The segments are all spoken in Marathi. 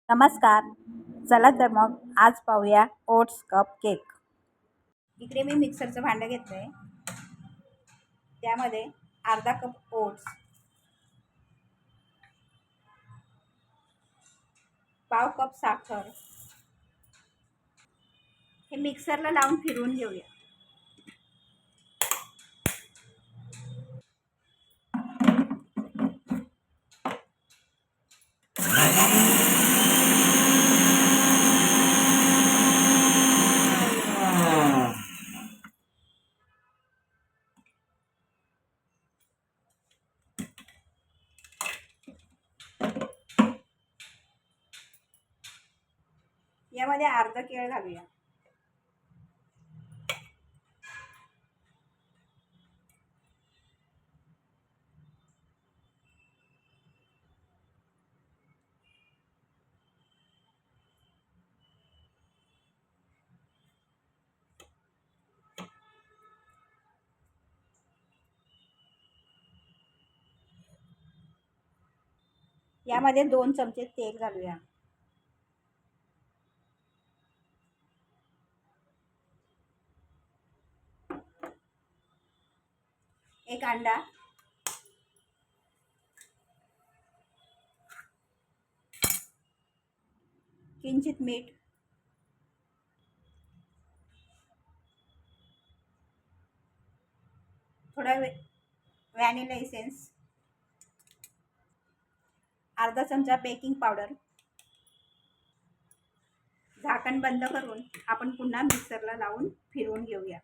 नमस्कार. चला तर मग आज पाहूया ओट्स कप केक. इकडे मी मिक्सरचं भांडं घेतलं आहे. त्यामध्ये अर्धा कप ओट्स, पाव कप साखर हे मिक्सरला लावून फिरवून घेऊया. यामध्ये अर्धा केळ घालूया. यामध्ये 2 चमचे तेल घालूया. एक अंडा, किंचित मीठ, थोडा व्हॅनिला इसेन्स, अर्धा चमचा बेकिंग पावडर. झाकण बंद करून आपण पुन्हा मिक्सरला लावून फिरवून घेऊया.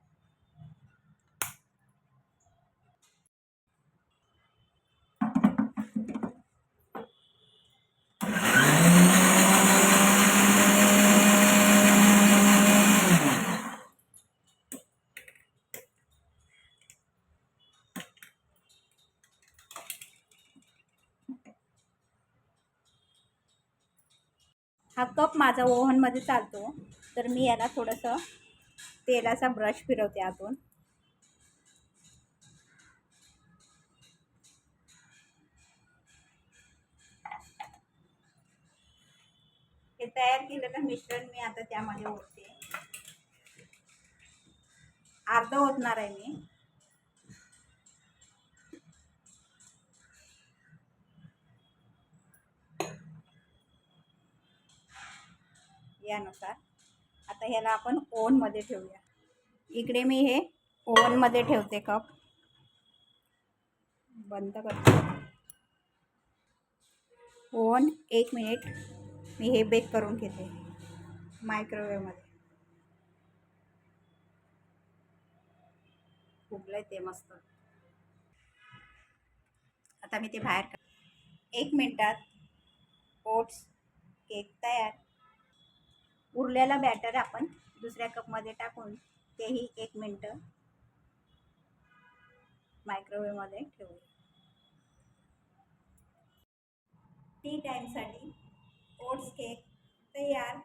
हा कप माझा ओव्हनमध्ये चालतो, तर मी याला थोडंसं तेलाचा ब्रश फिरवते आतून. हे तयार केलेलं मिश्रण मी आता त्यामध्ये ओतते. अर्ध ओतणार आहे मी. यानुसार आता ह्याला आपण ओव्हनमध्ये ठेवूया. इकडे मी हे ओव्हनमध्ये ठेवते. कप बंद करते. ओव्हन 1 मिनिट मी हे बेक करून घेते मायक्रोवेव्हमध्ये. फुगलंय ते मस्त. आता मी ते बाहेर 1 मिनिटात ओट्स केक तयार. उरलेला बॅटर आपण दुसऱ्या कपमध्ये टाकून तेही 1 मिनिट मायक्रोवेव्हमध्ये ठेवूया. टी टाईमसाठी ओट्स केक तयार.